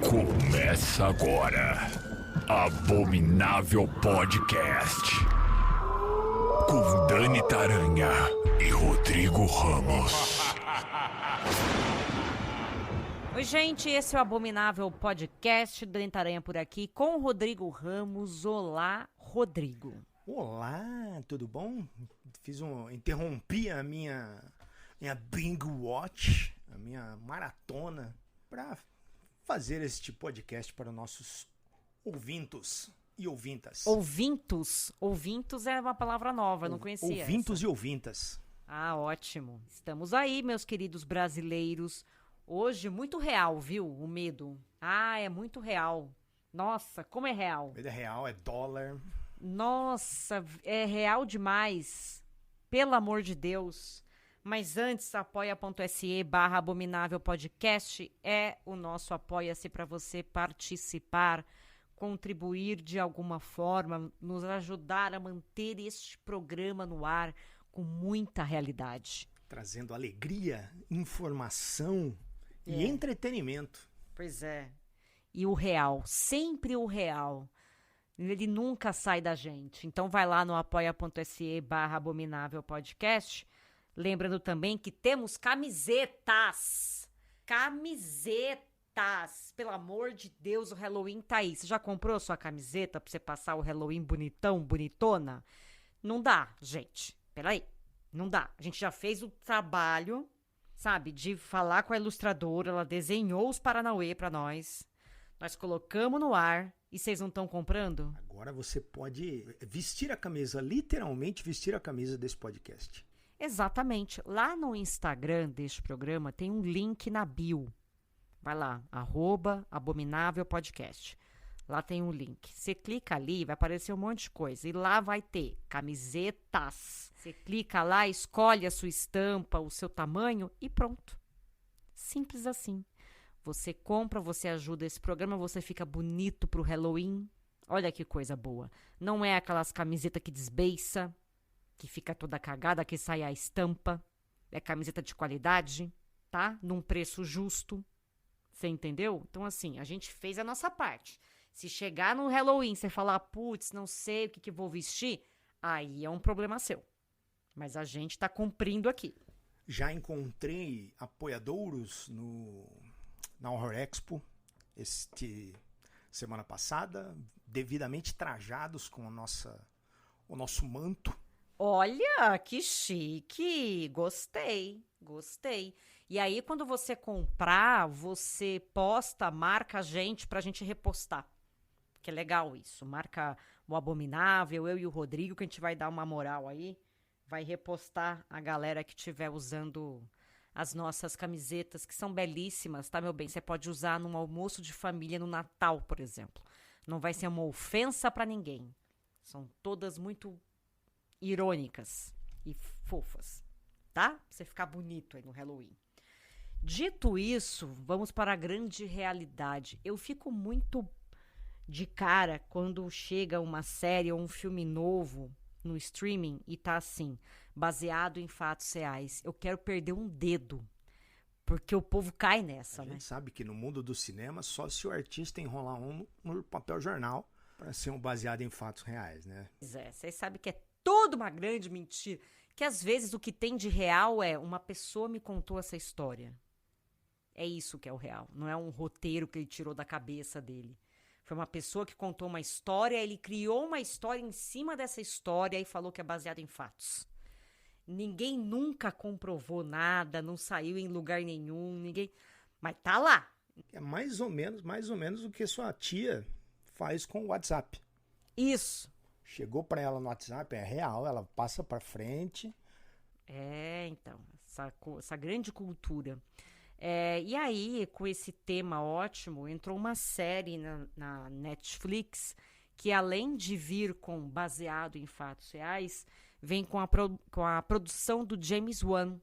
Começa agora, Abominável Podcast, com Dani Taranha e Rodrigo Ramos. Oi, gente, esse é o Abominável Podcast, Dani Taranha por aqui, com o Rodrigo Ramos. Olá, Rodrigo. Olá, tudo bom? Interrompi a minha binge watch, a minha maratona, para fazer este podcast para nossos ouvintos e ouvintas. Ouvintos? Ouvintos é uma palavra nova, eu não conhecia. Ouvintos essa. E ouvintas. Ah, ótimo. Estamos aí, meus queridos brasileiros. Hoje, muito real, viu? O medo. Ah, é muito real. Nossa, como é real. O medo é real, é dólar. Nossa, é real demais. Pelo amor de Deus. Mas antes, apoia.se/Abominável Podcast é o nosso apoia-se para você participar, contribuir de alguma forma, nos ajudar a manter este programa no ar com muita realidade. Trazendo alegria, informação e entretenimento. Pois é. E o real, sempre o real. Ele nunca sai da gente. Então vai lá no apoia.se/Abominável Podcast. Lembrando também que temos camisetas. Camisetas. Pelo amor de Deus, o Halloween tá aí. Você já comprou sua camiseta pra você passar o Halloween bonitão, bonitona? Não dá, gente. Peraí. Não dá. A gente já fez o trabalho, sabe, de falar com a ilustradora. Ela desenhou os Paranauê pra nós. Nós colocamos no ar. E vocês não estão comprando? Agora você pode vestir a camisa, literalmente vestir a camisa desse podcast. Exatamente. Lá no Instagram deste programa tem um link na bio. Vai lá, @Abominável Podcast. Lá tem um link. Você clica ali, vai aparecer um monte de coisa. E lá vai ter camisetas. Você clica lá, escolhe a sua estampa, o seu tamanho e pronto. Simples assim. Você compra, você ajuda esse programa, você fica bonito pro Halloween. Olha que coisa boa. Não é aquelas camisetas que desbeiça, que fica toda cagada, que sai a estampa. É camiseta de qualidade, tá? Num preço justo. Você entendeu? Então, assim, a gente fez a nossa parte. Se chegar no Halloween, você falar, putz, não sei o que vou vestir, aí é um problema seu. Mas a gente tá cumprindo aqui. Já encontrei apoiadouros na Horror Expo semana passada, devidamente trajados com o nosso manto. Olha, que chique! Gostei. E aí, quando você comprar, você posta, marca a gente pra gente repostar. Que é legal isso. Marca o Abominável, eu e o Rodrigo, que a gente vai dar uma moral aí. Vai repostar a galera que estiver usando as nossas camisetas, que são belíssimas, tá, meu bem? Você pode usar num almoço de família no Natal, por exemplo. Não vai ser uma ofensa pra ninguém. São todas muito irônicas e fofas, tá? Pra você ficar bonito aí no Halloween. Dito isso, vamos para a grande realidade. Eu fico muito de cara quando chega uma série ou um filme novo no streaming e tá assim, baseado em fatos reais. Eu quero perder um dedo, porque o povo cai nessa, né? A gente sabe que no mundo do cinema, só se o artista enrolar no papel jornal para ser um baseado em fatos reais, né? Pois é, vocês sabem que é toda uma grande mentira, que às vezes o que tem de real é uma pessoa me contou essa história. É isso que é o real, não é um roteiro que ele tirou da cabeça dele. Foi uma pessoa que contou uma história, ele criou uma história em cima dessa história e falou que é baseado em fatos. Ninguém nunca comprovou nada, não saiu em lugar nenhum, ninguém... Mas tá lá. É mais ou menos o que sua tia faz com o WhatsApp. Isso. Chegou pra ela no WhatsApp, é real, ela passa pra frente. É, então, essa grande cultura. E aí, com esse tema ótimo, entrou uma série na Netflix que, além de vir baseado em fatos reais, vem com a produção do James Wan,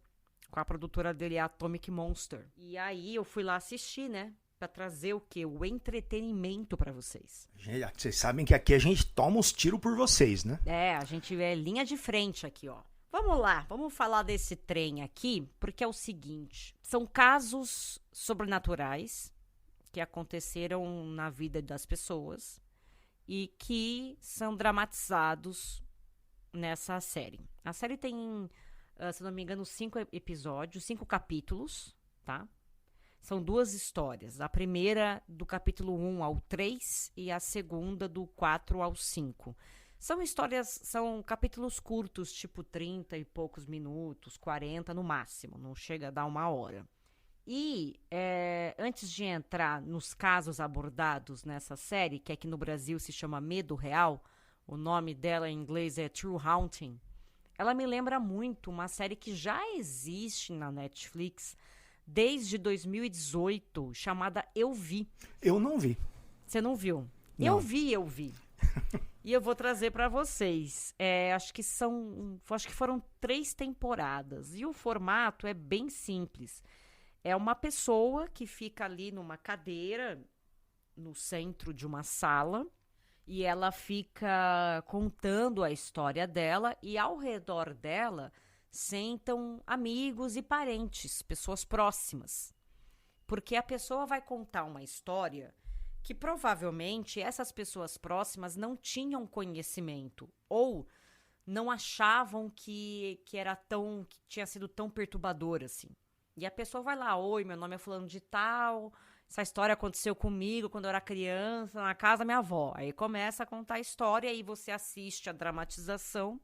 com a produtora dele, a Atomic Monster. E aí eu fui lá assistir, né? Pra trazer o quê? O entretenimento pra vocês. Vocês sabem que aqui a gente toma os tiros por vocês, né? A gente é linha de frente aqui, ó. Vamos lá, vamos falar desse trem aqui, porque é o seguinte, são casos sobrenaturais que aconteceram na vida das pessoas e que são dramatizados nessa série. A série tem, se não me engano, 5 episódios, 5 capítulos, tá? São 2 histórias. A primeira do capítulo 1 ao 3 e a segunda do 4 ao 5. São histórias, são capítulos curtos, tipo 30 e poucos minutos, 40 no máximo, não chega a dar 1 hora. E antes de entrar nos casos abordados nessa série, que aqui no Brasil se chama Medo Real, o nome dela em inglês é True Haunting, ela me lembra muito uma série que já existe na Netflix desde 2018, chamada Eu Vi. Eu não vi. Você não viu? Não. Eu vi. E eu vou trazer para vocês. Acho que foram 3 temporadas. E o formato é bem simples. É uma pessoa que fica ali numa cadeira, no centro de uma sala, e ela fica contando a história dela, e ao redor dela sentam amigos e parentes, pessoas próximas. Porque a pessoa vai contar uma história que provavelmente essas pessoas próximas não tinham conhecimento ou não achavam que tinha sido tão perturbador assim. E a pessoa vai lá, oi, meu nome é fulano de tal, essa história aconteceu comigo quando eu era criança, na casa da minha avó. Aí começa a contar a história e você assiste a dramatização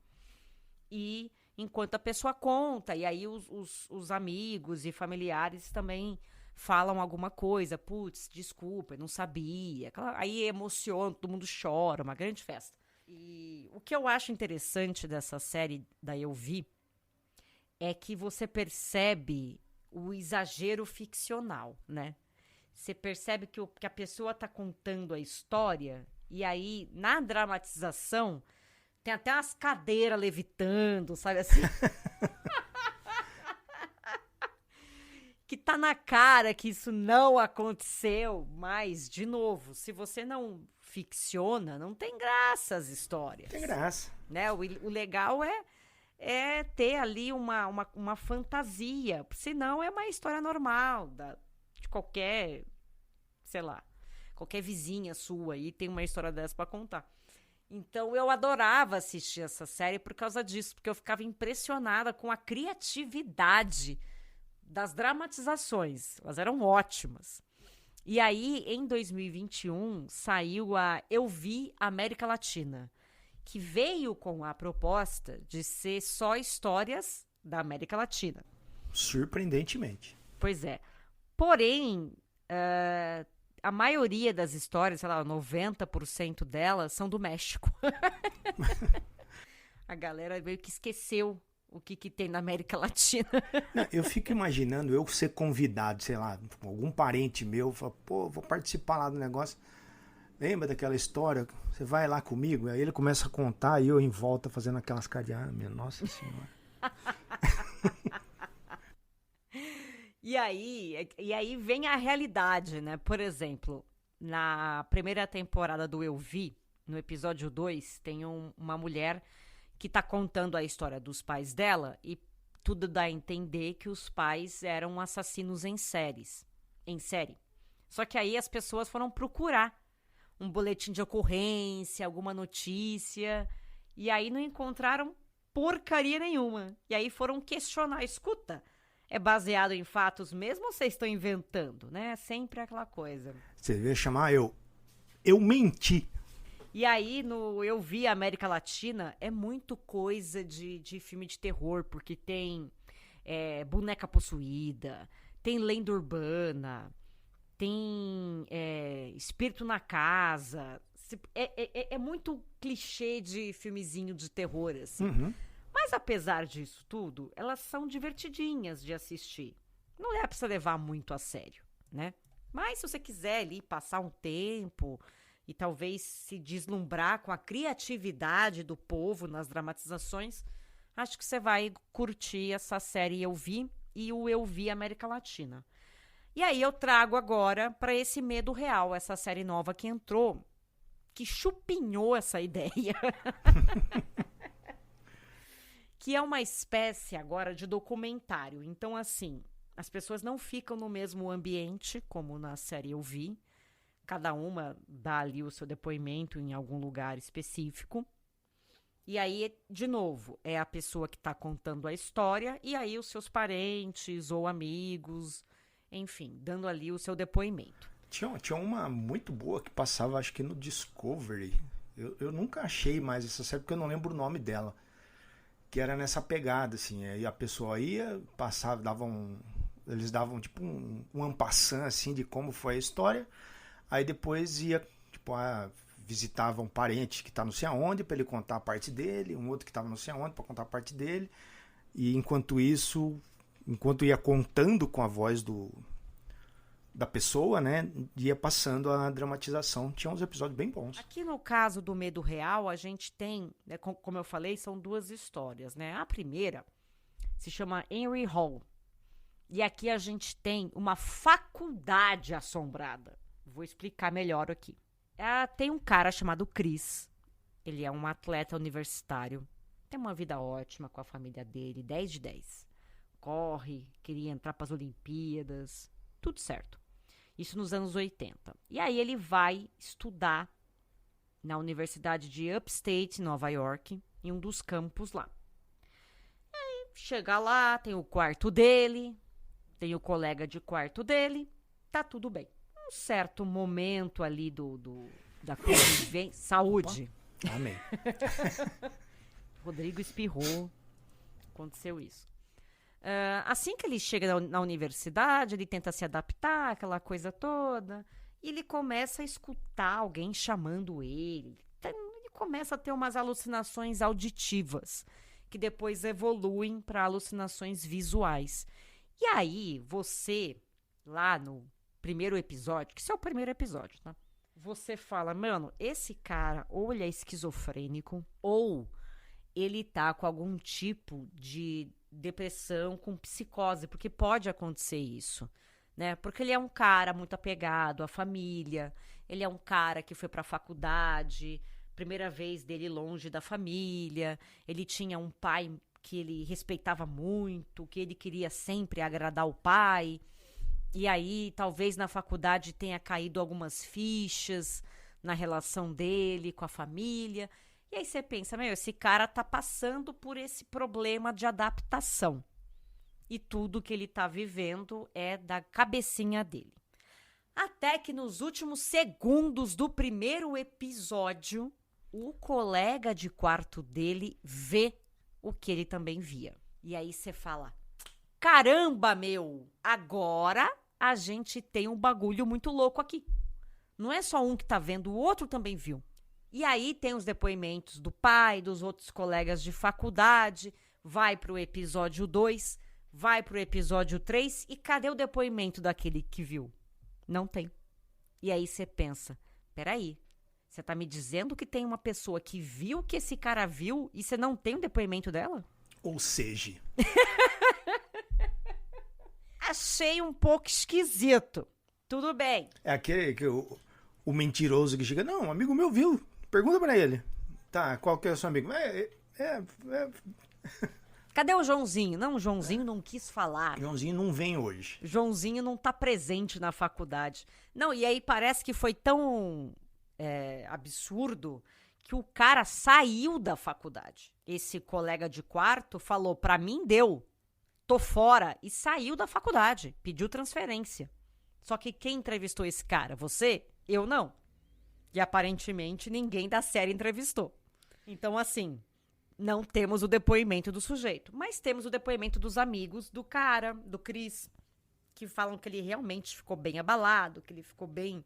e enquanto a pessoa conta, e aí os amigos e familiares também falam alguma coisa, putz, desculpa, eu não sabia. Aí emociona, todo mundo chora, uma grande festa. E o que eu acho interessante dessa série da Eu Vi é que você percebe o exagero ficcional, né? Você percebe que a pessoa tá contando a história e aí, na dramatização, tem até umas cadeiras levitando, sabe assim? Que tá na cara que isso não aconteceu, mas, de novo, se você não ficciona, não tem graça as histórias. Tem graça. Né? O legal é ter ali uma fantasia, senão é uma história normal, de qualquer, sei lá, qualquer vizinha sua aí tem uma história dessa pra contar. Então, eu adorava assistir essa série por causa disso, porque eu ficava impressionada com a criatividade das dramatizações. Elas eram ótimas. E aí, em 2021, saiu a Eu Vi América Latina, que veio com a proposta de ser só histórias da América Latina. Surpreendentemente. Pois é. Porém, a maioria das histórias, sei lá, 90% delas são do México. A galera meio que esqueceu o que tem na América Latina. Não, eu fico imaginando eu ser convidado, sei lá, algum parente meu, fala, pô, vou participar lá do negócio. Lembra daquela história? Você vai lá comigo? Aí ele começa a contar e eu em volta fazendo aquelas caras minha nossa senhora. E aí vem a realidade, né? Por exemplo, na primeira temporada do Eu Vi, no episódio 2, tem uma mulher que tá contando a história dos pais dela e tudo dá a entender que os pais eram assassinos em série. Só que aí as pessoas foram procurar um boletim de ocorrência, alguma notícia, e aí não encontraram porcaria nenhuma. E aí foram questionar, escuta, é baseado em fatos mesmo ou vocês estão inventando, né? Sempre aquela coisa. Você devia chamar eu menti. E aí, no Eu Vi América Latina, é muito coisa de filme de terror, porque tem boneca possuída, tem lenda urbana, tem espírito na casa. É muito clichê de filmezinho de terror, assim. Uhum. Mas apesar disso tudo, elas são divertidinhas de assistir. Não é pra você levar muito a sério, né? Mas se você quiser ali passar um tempo e talvez se deslumbrar com a criatividade do povo nas dramatizações, acho que você vai curtir essa série Eu Vi e o Eu Vi América Latina. E aí eu trago agora para esse Medo Real, essa série nova que entrou, que chupinhou essa ideia. que é uma espécie agora de documentário. Então, assim, as pessoas não ficam no mesmo ambiente, como na série eu vi. Cada uma dá ali o seu depoimento em algum lugar específico. E aí, de novo, é a pessoa que está contando a história e aí os seus parentes ou amigos, enfim, dando ali o seu depoimento. Tinha uma muito boa que passava, acho que no Discovery. Eu nunca achei mais essa série porque eu não lembro o nome dela. Que era nessa pegada, assim. Aí a pessoa ia, passava, eles davam tipo um en passant, assim, de como foi a história. Aí depois ia, tipo, visitava um parente que tá não sei aonde para ele contar a parte dele, um outro que tava não sei aonde para contar a parte dele. E enquanto ia contando com a voz da pessoa, né, ia passando a dramatização. Tinha uns episódios bem bons. Aqui no caso do Medo Real, a gente tem, né, como eu falei, são 2 histórias, né? A primeira se chama Henry Hall. E aqui a gente tem uma faculdade assombrada. Vou explicar melhor aqui. Tem um cara chamado Chris. Ele é um atleta universitário. Tem uma vida ótima com a família dele, 10 de 10. Corre, queria entrar para as Olimpíadas, tudo certo. Isso nos anos 80. E aí ele vai estudar na Universidade de Upstate, Nova York, em um dos campos lá. E aí chega lá, tem o quarto dele, tem o colega de quarto dele, tá tudo bem. Um certo momento ali da convivência. Saúde. Opa. Amém. Rodrigo espirrou. Aconteceu isso. Assim que ele chega na universidade, ele tenta se adaptar, aquela coisa toda. E ele começa a escutar alguém chamando ele. Ele começa a ter umas alucinações auditivas, que depois evoluem para alucinações visuais. E aí, você, lá no primeiro episódio, que isso é o primeiro episódio, tá? Você fala, mano, esse cara ou ele é esquizofrênico, ou ele tá com algum tipo de depressão com psicose, porque pode acontecer isso, né? Porque ele é um cara muito apegado à família, ele é um cara que foi pra faculdade, primeira vez dele longe da família, ele tinha um pai que ele respeitava muito, que ele queria sempre agradar o pai, e aí talvez na faculdade tenha caído algumas fichas na relação dele com a família. E aí você pensa, esse cara tá passando por esse problema de adaptação. E tudo que ele tá vivendo é da cabecinha dele. Até que nos últimos segundos do primeiro episódio, o colega de quarto dele vê o que ele também via. E aí você fala, caramba, agora a gente tem um bagulho muito louco aqui. Não é só um que tá vendo, o outro também viu. E aí tem os depoimentos do pai, dos outros colegas de faculdade, vai pro episódio 2, vai pro episódio 3, e cadê o depoimento daquele que viu? Não tem. E aí você pensa, peraí, você tá me dizendo que tem uma pessoa que viu o que esse cara viu e você não tem o depoimento dela? Ou seja... Achei um pouco esquisito. Tudo bem. É aquele que o mentiroso que chega, não, um amigo meu viu. Pergunta pra ele. Tá, qual que é o seu amigo? Cadê o Joãozinho? Não, o Joãozinho não quis falar. Joãozinho não vem hoje. Joãozinho não tá presente na faculdade. Não, e aí parece que foi tão absurdo que o cara saiu da faculdade. Esse colega de quarto falou, pra mim deu, tô fora, e saiu da faculdade, pediu transferência. Só que quem entrevistou esse cara? Você? Eu não. E aparentemente ninguém da série entrevistou. Então, assim, não temos o depoimento do sujeito, mas temos o depoimento dos amigos do cara, do Chris, que falam que ele realmente ficou bem abalado, que ele ficou bem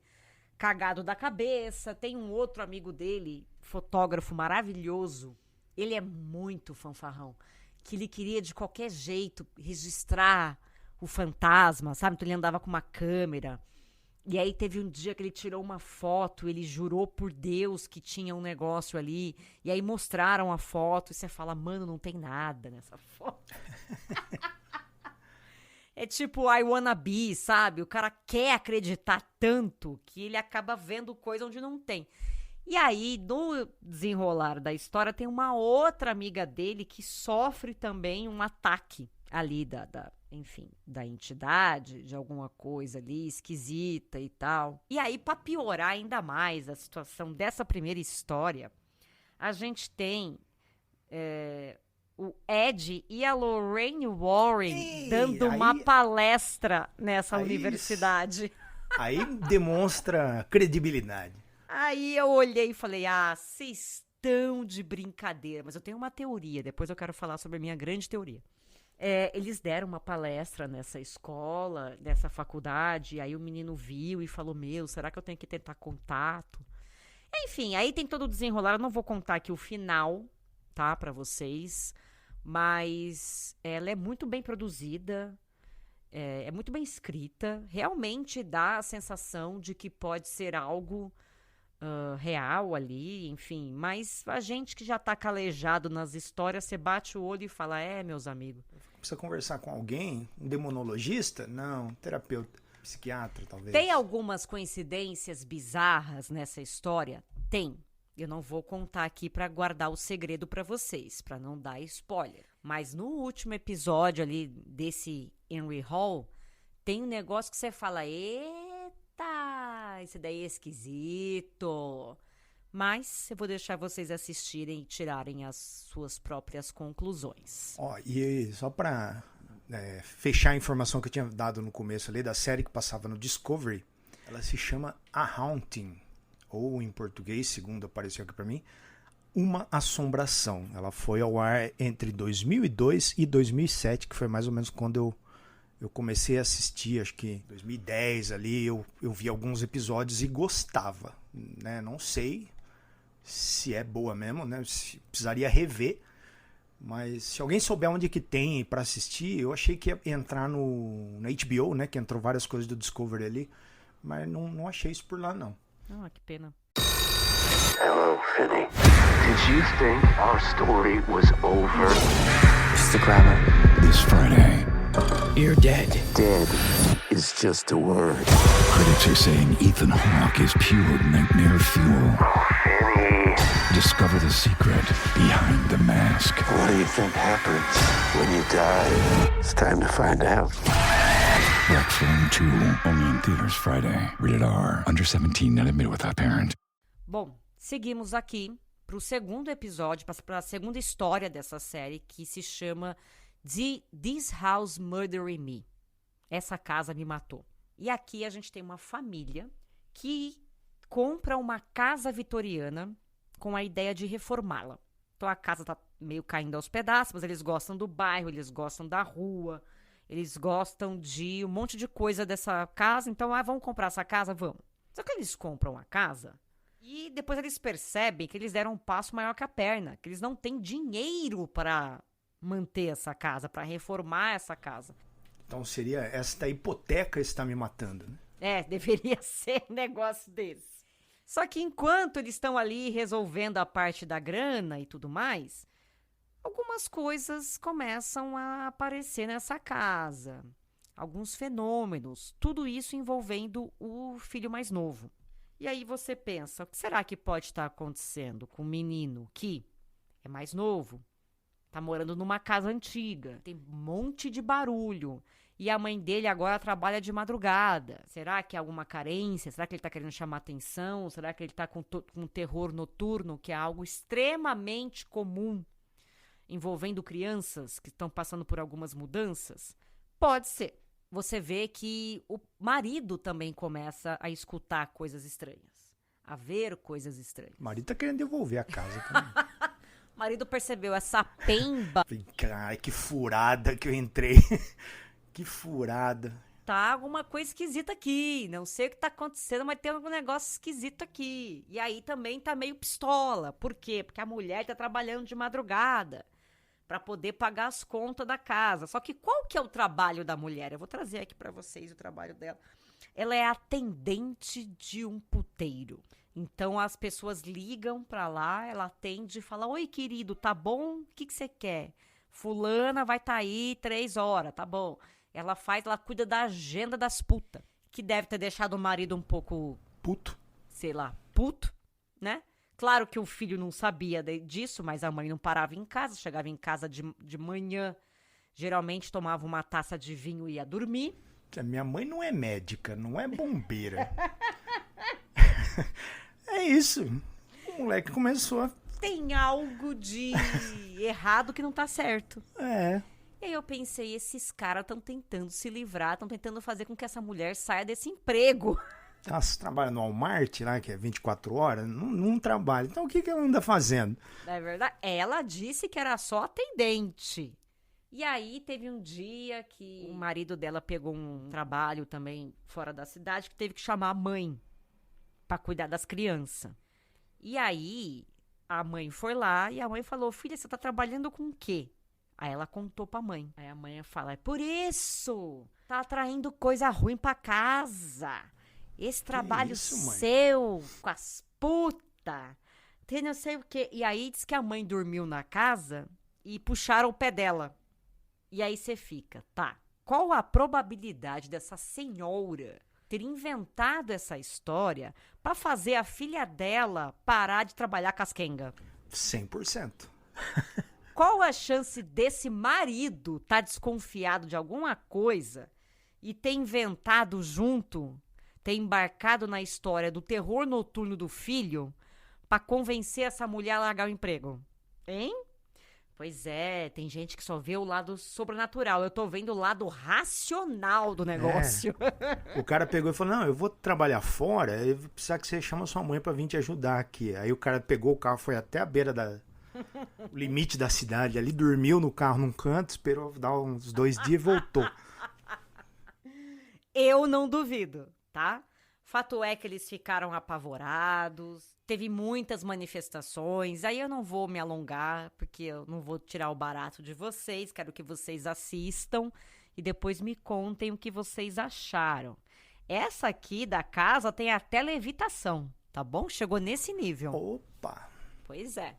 cagado da cabeça. Tem um outro amigo dele, fotógrafo maravilhoso, ele é muito fanfarrão, que ele queria de qualquer jeito registrar o fantasma, sabe? Então ele andava com uma câmera. E aí teve um dia que ele tirou uma foto, ele jurou por Deus que tinha um negócio ali. E aí mostraram a foto e você fala, mano, não tem nada nessa foto. É tipo I Wanna Be, sabe? O cara quer acreditar tanto que ele acaba vendo coisa onde não tem. E aí, no desenrolar da história, tem uma outra amiga dele que sofre também um ataque ali enfim, da entidade, de alguma coisa ali esquisita e tal. E aí, para piorar ainda mais a situação dessa primeira história, a gente tem o Ed e a Lorraine Warren dando uma palestra nessa universidade. Aí demonstra credibilidade. Aí eu olhei e falei, vocês estão de brincadeira. Mas eu tenho uma teoria, depois eu quero falar sobre a minha grande teoria. Eles deram uma palestra nessa escola, nessa faculdade, aí o menino viu e falou, será que eu tenho que tentar contato? Enfim, aí tem todo o desenrolar, eu não vou contar aqui o final, tá, pra vocês, mas ela é muito bem produzida, é muito bem escrita, realmente dá a sensação de que pode ser algo real ali, enfim, mas a gente que já tá calejado nas histórias, você bate o olho e fala, meus amigos. Precisa conversar com alguém? Um demonologista? Não, terapeuta, psiquiatra, talvez. Tem algumas coincidências bizarras nessa história? Tem. Eu não vou contar aqui pra guardar o segredo pra vocês, pra não dar spoiler. Mas no último episódio ali desse Henry Hall, tem um negócio que você fala, eita, esse daí é esquisito. Mas eu vou deixar vocês assistirem e tirarem as suas próprias conclusões. E só pra fechar a informação que eu tinha dado no começo ali da série que passava no Discovery, ela se chama A Haunting, ou em português, segundo apareceu aqui pra mim, Uma Assombração. Ela foi ao ar entre 2002 e 2007, que foi mais ou menos quando eu comecei a assistir, acho que em 2010 ali, eu vi alguns episódios e gostava, né? Não sei se é boa mesmo, né? Precisaria rever, mas se alguém souber onde que tem pra assistir, eu achei que ia entrar na HBO, né? Que entrou várias coisas do Discovery ali, mas não achei isso por lá, não. Que pena. Hello, Finney. Did you think our story was over? Mr. Kramer. This Friday, You're dead. Dead is just a word. critics are saying Ethan Hawke is pure nightmare fuel. Finney. Discover the secret behind the mask. What do you think happens when you die? It's time to find out. Black Phone 2, only in theaters Friday. Rated R, under 17, not admitted without parent. Bom, seguimos aqui pro segundo episódio, para a segunda história dessa série, que se chama This House Murdered Me. Essa casa me matou. E aqui a gente tem uma família que compra uma casa vitoriana com a ideia de reformá-la. Então a casa tá meio caindo aos pedaços, mas eles gostam do bairro, eles gostam da rua, eles gostam de um monte de coisa dessa casa. Então, vamos comprar essa casa? Vamos. Só que eles compram a casa e depois eles percebem que eles deram um passo maior que a perna, que eles não têm dinheiro para manter essa casa, para reformar essa casa. Então seria, esta hipoteca está me matando, né? Deveria ser um negócio desse. Só que enquanto eles estão ali resolvendo a parte da grana e tudo mais, algumas coisas começam a aparecer nessa casa. Alguns fenômenos, tudo isso envolvendo o filho mais novo. E aí você pensa, o que será que pode estar acontecendo com um menino que é mais novo, tá morando numa casa antiga, tem um monte de barulho, e a mãe dele agora trabalha de madrugada? Será que é alguma carência? Será que ele tá querendo chamar atenção? Será que ele tá com terror noturno, que é algo extremamente comum, envolvendo crianças que estão passando por algumas mudanças? Pode ser. Você vê que o marido também começa a escutar coisas estranhas, a ver coisas estranhas. O marido tá querendo devolver a casa também. O marido percebeu essa pemba. Cara, que furada que eu entrei. Que furada. Tá alguma coisa esquisita aqui. Não sei o que tá acontecendo, mas tem algum negócio esquisito aqui. E aí também tá meio pistola. Por quê? Porque a mulher tá trabalhando de madrugada para poder pagar as contas da casa. Só que qual que é o trabalho da mulher? Eu vou trazer aqui para vocês o trabalho dela. Ela é atendente de um puteiro. Então as pessoas ligam para lá, ela atende e fala: oi, querido, tá bom? O que você quer? Fulana vai tá aí 3 horas, tá bom. Ela cuida da agenda das putas, que deve ter deixado o marido um pouco, Puto. sei lá, puto, né? Claro que o filho não sabia disso, mas a mãe não parava em casa, chegava em casa de manhã, geralmente tomava uma taça de vinho e ia dormir. Minha mãe não é médica, não é bombeira. É isso. O moleque começou a... Tem algo de errado que não tá certo. É. E aí eu pensei, esses caras estão tentando se livrar, estão tentando fazer com que essa mulher saia desse emprego. Ela trabalha no Walmart, lá, que é 24 horas, não trabalha. Então o que ela anda fazendo? Não é verdade? Ela disse que era só atendente. E aí teve um dia que o marido dela pegou um trabalho também fora da cidade, que teve que chamar a mãe pra cuidar das crianças. E aí a mãe foi lá e a mãe falou, filha, você tá trabalhando com o quê? Aí ela contou pra mãe. Aí a mãe fala, é por isso, tá atraindo coisa ruim pra casa. Esse trabalho seu, com as putas, tem não sei o quê. E aí diz que a mãe dormiu na casa e puxaram o pé dela. E aí você fica, tá, qual a probabilidade dessa senhora ter inventado essa história pra fazer a filha dela parar de trabalhar casquenga? 100%. Qual a chance desse marido tá desconfiado de alguma coisa e ter inventado junto, ter embarcado na história do terror noturno do filho pra convencer essa mulher a largar o emprego? Hein? Pois é, tem gente que só vê o lado sobrenatural. Eu tô vendo o lado racional do negócio. O cara pegou e falou, não, eu vou trabalhar fora, eu vou precisar que você chame a sua mãe pra vir te ajudar aqui. Aí o cara pegou o carro, foi até a beira o limite da cidade ali, dormiu no carro num canto, esperou dar uns 2 dias e voltou. Eu não duvido, tá? Fato é que eles ficaram apavorados, teve muitas manifestações, aí eu não vou me alongar, porque eu não vou tirar o barato de vocês, quero que vocês assistam e depois me contem o que vocês acharam. Essa aqui da casa tem até levitação, tá bom? Chegou nesse nível. Opa! Pois é.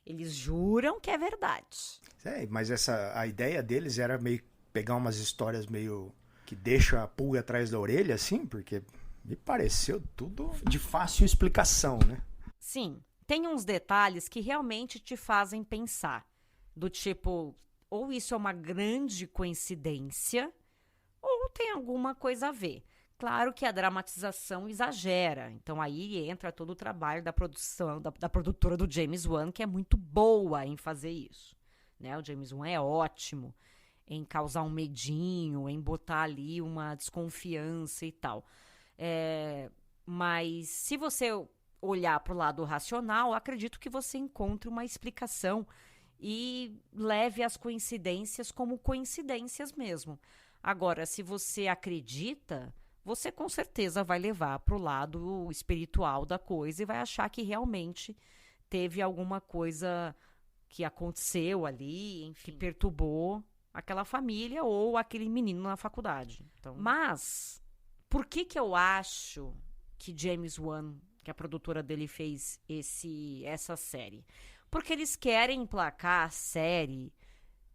Eles juram que é verdade. É, mas a ideia deles era meio pegar umas histórias meio que deixa a pulga atrás da orelha, assim, porque me pareceu tudo de fácil explicação, né? Sim, tem uns detalhes que realmente te fazem pensar. Do tipo, ou isso é uma grande coincidência, ou tem alguma coisa a ver. Claro que a dramatização exagera, então aí entra todo o trabalho da produção, da produtora do James Wan, que é muito boa em fazer isso, né? O James Wan é ótimo em causar um medinho, em botar ali uma desconfiança e tal. Mas se você olhar para o lado racional, acredito que você encontre uma explicação e leve as coincidências como coincidências mesmo. Agora, se você acredita, você com certeza vai levar para o lado espiritual da coisa e vai achar que realmente teve alguma coisa que aconteceu ali, enfim, que perturbou aquela família ou aquele menino na faculdade. Então, mas por que eu acho que James Wan, que a produtora dele, fez essa série? Porque eles querem emplacar a série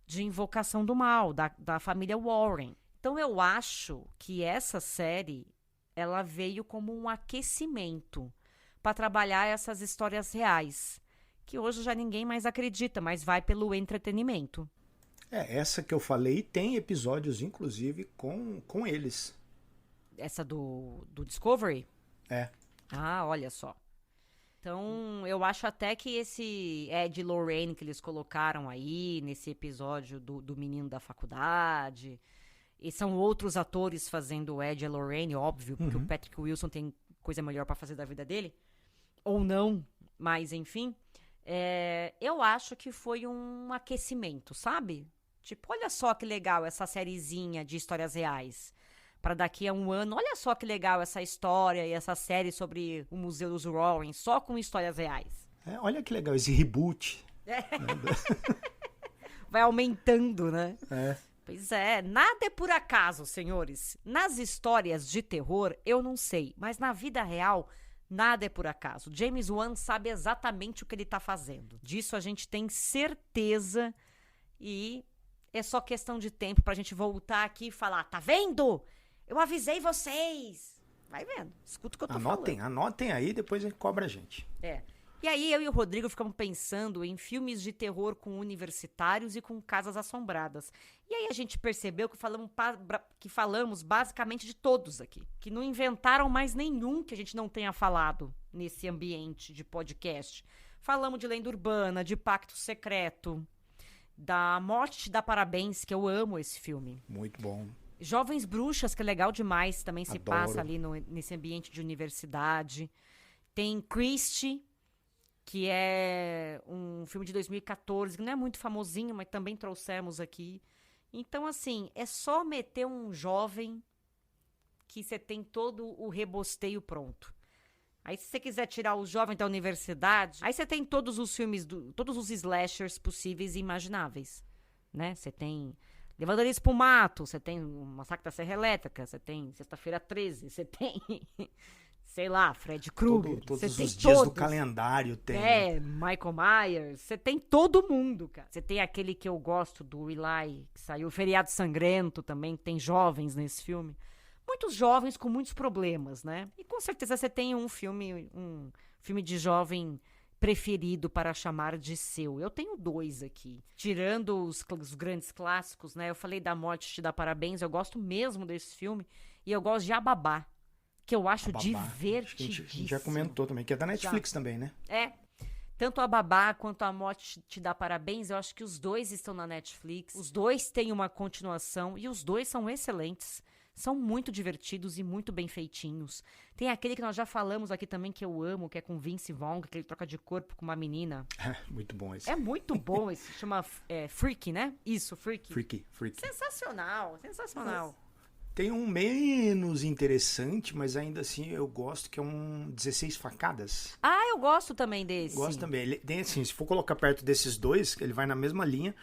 de Invocação do Mal, da família Warren. Então eu acho que essa série, ela veio como um aquecimento para trabalhar essas histórias reais, que hoje já ninguém mais acredita, mas vai pelo entretenimento. Essa que eu falei tem episódios, inclusive, com eles. Essa do Discovery? É. Ah, olha só. Então, eu acho até que esse Ed e Lorraine que eles colocaram aí, nesse episódio do menino da faculdade, e são outros atores fazendo o Ed e a Lorraine, óbvio, porque o Patrick Wilson tem coisa melhor pra fazer da vida dele. Ou não, mas enfim. Eu acho que foi um aquecimento, sabe? Tipo, olha só que legal essa sériezinha de histórias reais. Pra daqui a um ano, olha só que legal essa história e essa série sobre o Museu dos Warren, só com histórias reais. Olha que legal esse reboot. Vai aumentando, né? É. Pois é, nada é por acaso, senhores. Nas histórias de terror, eu não sei, mas na vida real, nada é por acaso. James Wan sabe exatamente o que ele tá fazendo. Disso a gente tem certeza e é só questão de tempo pra gente voltar aqui e falar, tá vendo? Eu avisei vocês. Vai vendo, escuta o que eu tô falando. Anotem aí, depois cobra a gente. E aí eu e o Rodrigo ficamos pensando em filmes de terror com universitários e com casas assombradas. E aí a gente percebeu que falamos basicamente de todos aqui. Que não inventaram mais nenhum que a gente não tenha falado nesse ambiente de podcast. Falamos de Lenda Urbana, de Pacto Secreto, da Morte Te Dá Parabéns, que eu amo esse filme. Muito bom. Jovens Bruxas, que é legal demais, também se Adoro. passa ali nesse ambiente de universidade. Tem Christie, que é um filme de 2014, que não é muito famosinho, mas também trouxemos aqui. Então, assim, é só meter um jovem que você tem todo o rebosteio pronto. Aí, se você quiser tirar os jovens da universidade, aí você tem todos os filmes, todos os slashers possíveis e imagináveis, né? Você tem Levando Eles pro Mato, você tem o Massacre da Serra Elétrica, você tem Sexta-feira 13, você tem... sei lá, Fred Krueger. Todos você os tem dias todos. do calendário tem. Michael Myers. Você tem todo mundo, cara. Você tem aquele que eu gosto, do Eli, que saiu, Feriado Sangrento também, tem jovens nesse filme. Muitos jovens com muitos problemas, né? E com certeza você tem um filme de jovem preferido para chamar de seu. Eu tenho 2 aqui. Tirando os grandes clássicos, né? Eu falei da Morte Te Dá Parabéns, eu gosto mesmo desse filme. E eu gosto de Ababá, que eu acho divertidíssimo. A gente já comentou também, que é da Netflix também, né? É. Tanto a Babá quanto a Morte Te Dá Parabéns, eu acho que os 2 estão na Netflix. Os 2 têm uma continuação e os 2 são excelentes. São muito divertidos e muito bem feitinhos. Tem aquele que nós já falamos aqui também, que eu amo, que é com Vince Vaughn, que ele troca de corpo com uma menina. Muito bom esse. É muito bom esse. Chama Freaky, né? Isso, Freaky. Freaky. Sensacional. Tem um menos interessante, mas ainda assim eu gosto, que é um 16 Facadas. Ah, eu gosto também desse. Gosto também. Ele tem, assim, se for colocar perto desses 2, ele vai na mesma linha.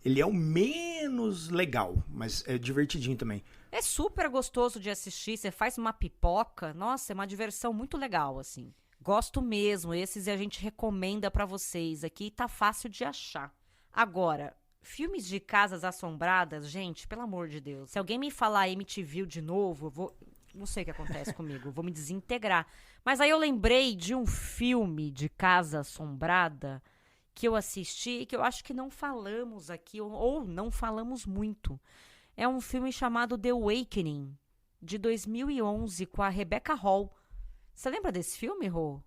Ele é o menos legal, mas é divertidinho também. É super gostoso de assistir, você faz uma pipoca, nossa, é uma diversão muito legal, assim. Gosto mesmo, esses a gente recomenda pra vocês aqui, tá fácil de achar. Agora, filmes de casas assombradas, gente, pelo amor de Deus. Se alguém me falar MTV de novo, eu vou... Não sei o que acontece comigo, eu vou me desintegrar. Mas aí eu lembrei de um filme de casa assombrada que eu assisti e que eu acho que não falamos aqui, ou não falamos muito. É um filme chamado The Awakening, de 2011, com a Rebecca Hall. Você lembra desse filme, Rô?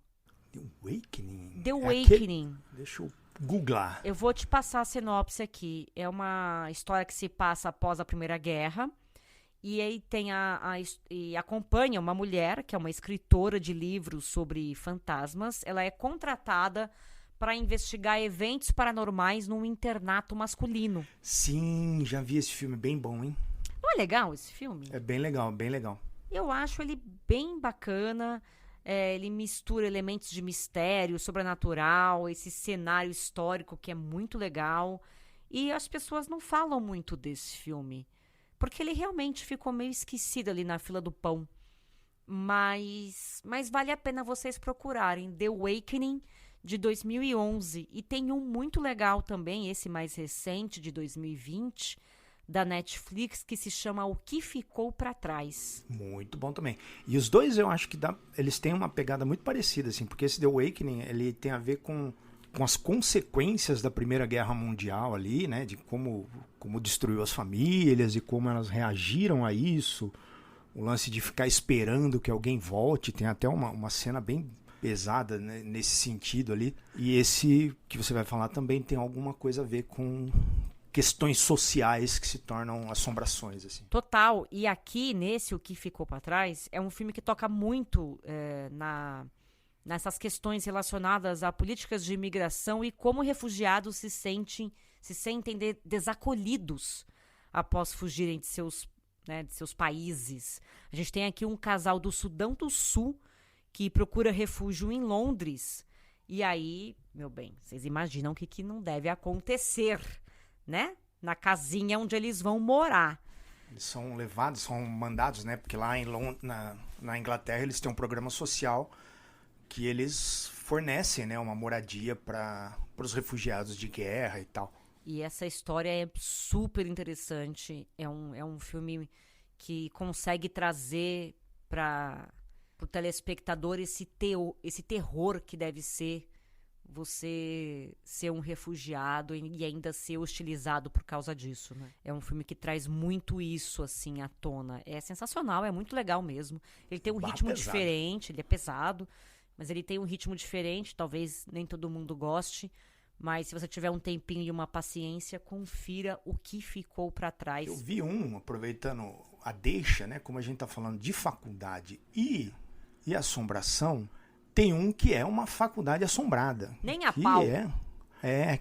The Awakening? The Awakening. Deixa eu googlar. Eu vou te passar a sinopse aqui. É uma história que se passa após a Primeira Guerra. E aí tem e acompanha uma mulher, que é uma escritora de livros sobre fantasmas. Ela é contratada para investigar eventos paranormais num internato masculino. Sim, já vi esse filme, bem bom, hein? Não é legal esse filme? É bem legal, bem legal. Eu acho ele bem bacana. Ele mistura elementos de mistério, sobrenatural, esse cenário histórico que é muito legal. E as pessoas não falam muito desse filme, porque ele realmente ficou meio esquecido ali na fila do pão. Mas vale a pena vocês procurarem. The Awakening, de 2011. E tem um muito legal também, esse mais recente, de 2020, da Netflix, que se chama O Que Ficou Pra Trás. Muito bom também. E os 2 eu acho que eles têm uma pegada muito parecida, assim, porque esse The Awakening, ele tem a ver com as consequências da Primeira Guerra Mundial ali, né, de como destruiu as famílias e como elas reagiram a isso, o lance de ficar esperando que alguém volte, tem até uma cena bem pesada, né, nesse sentido ali. E esse que você vai falar também tem alguma coisa a ver com questões sociais que se tornam assombrações, assim. Total. E aqui, nesse O Que Ficou Pra Trás, é um filme que toca muito nessas questões relacionadas a políticas de imigração e como refugiados se sentem desacolhidos após fugirem de seus países. A gente tem aqui um casal do Sudão do Sul que procura refúgio em Londres. E aí, meu bem, vocês imaginam o que não deve acontecer, né? Na casinha onde eles vão morar. Eles são levados, são mandados, né? Porque lá na Inglaterra eles têm um programa social que eles fornecem, né, uma moradia para os refugiados de guerra e tal. E essa história é super interessante. É um filme que consegue trazer para o telespectador esse terror que deve ser você ser um refugiado e ainda ser hostilizado por causa disso, né? É um filme que traz muito isso, assim, à tona. É sensacional, é muito legal mesmo. Ele tem um ritmo diferente, ele é pesado, mas ele tem um ritmo diferente, talvez nem todo mundo goste, mas se você tiver um tempinho e uma paciência, confira o que ficou pra trás. Eu vi aproveitando a deixa, né, como a gente tá falando de faculdade e assombração, tem um que é uma faculdade assombrada. Nem a pau.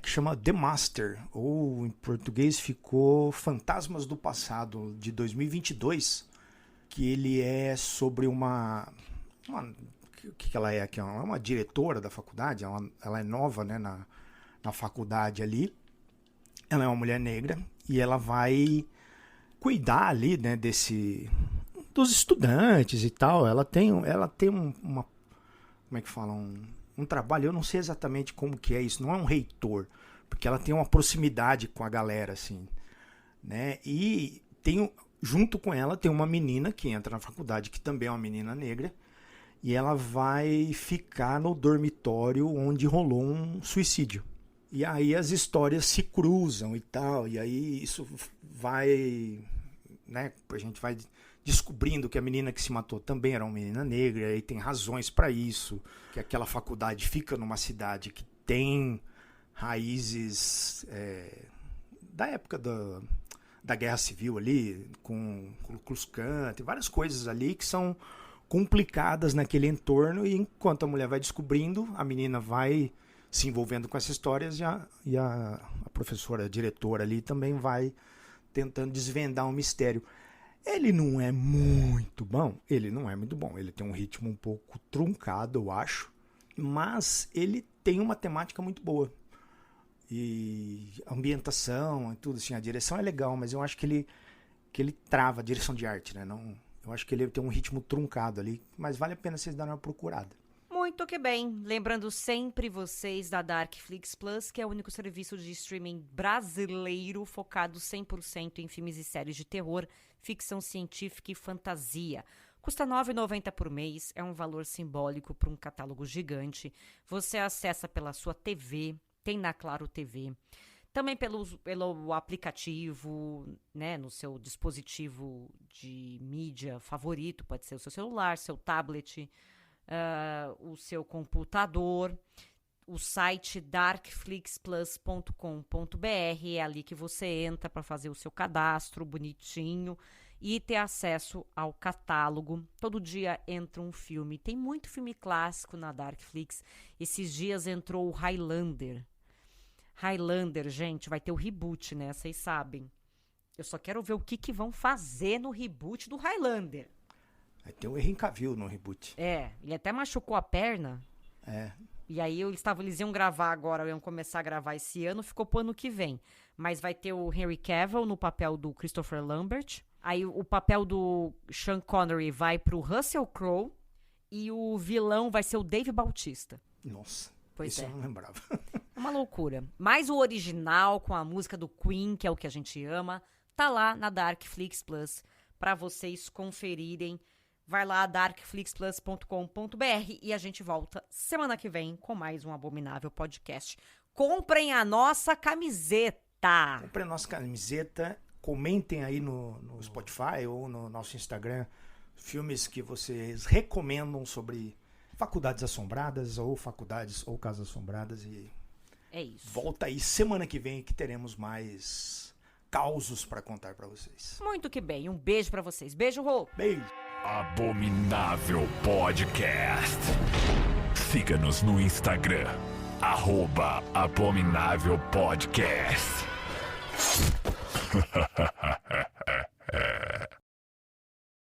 Que chama The Master, ou em português ficou Fantasmas do Passado, de 2022, que ele é sobre o que ela é aqui? Ela é uma diretora da faculdade, ela é nova, né, na faculdade ali. Ela é uma mulher negra e ela vai cuidar ali, né, dos estudantes e tal. Ela tem uma como é que fala? Um trabalho, eu não sei exatamente como que é isso, não é um reitor, porque ela tem uma proximidade com a galera, assim, né? E junto com ela tem uma menina que entra na faculdade, que também é uma menina negra, e ela vai ficar no dormitório onde rolou um suicídio. E aí as histórias se cruzam e tal, e aí isso vai, né, a gente vai descobrindo que a menina que se matou também era uma menina negra, e tem razões para isso, que aquela faculdade fica numa cidade que tem raízes da época da Guerra Civil ali, com o Ku Klux Klan, tem várias coisas ali que são complicadas naquele entorno, e enquanto a mulher vai descobrindo, a menina vai se envolvendo com essas histórias, e a professora, a diretora ali também vai tentando desvendar um mistério. Ele não é muito bom, ele tem um ritmo um pouco truncado, eu acho, mas ele tem uma temática muito boa, e a ambientação e tudo, assim, a direção é legal, mas eu acho que ele trava, a direção de arte, né? Não, eu acho que ele tem um ritmo truncado ali, mas vale a pena vocês darem uma procurada. Muito que bem. Lembrando sempre vocês da Darkflix Plus, que é o único serviço de streaming brasileiro focado 100% em filmes e séries de terror, ficção científica e fantasia. Custa R$ 9,90 por mês, é um valor simbólico para um catálogo gigante. Você acessa pela sua TV, tem na Claro TV, também pelo aplicativo, né, no seu dispositivo de mídia favorito, pode ser o seu celular, seu tablet, o seu computador. O site darkflixplus.com.br, é ali que você entra para fazer o seu cadastro bonitinho e ter acesso ao catálogo. Todo dia entra um filme. Tem muito filme clássico na Darkflix. Esses dias entrou o Highlander. Highlander, gente, vai ter o reboot, né? Vocês sabem. Eu só quero ver o que vão fazer no reboot do Highlander. Vai ter o Henry Cavill no reboot. Ele até machucou a perna. E aí eles iam gravar agora, iam começar a gravar esse ano, ficou pro ano que vem. Mas vai ter o Henry Cavill no papel do Christopher Lambert. Aí o papel do Sean Connery vai pro Russell Crowe. E o vilão vai ser o Dave Bautista. Nossa, pois isso eu não lembrava. É uma loucura. Mas o original, com a música do Queen, que é o que a gente ama, tá lá na Darkflix Plus, pra vocês conferirem. Vai lá, darkflixplus.com.br, e a gente volta semana que vem com mais um Abominável Podcast. Comprem a nossa camiseta. Comprem a nossa camiseta, comentem aí no Spotify ou no nosso Instagram filmes que vocês recomendam sobre faculdades assombradas ou casas assombradas. E é isso. Volta aí semana que vem que teremos mais causos para contar para vocês. Muito que bem. Um beijo para vocês. Beijo, Rô. Beijo. Abominável Podcast. Siga-nos no Instagram, @Abominável Podcast.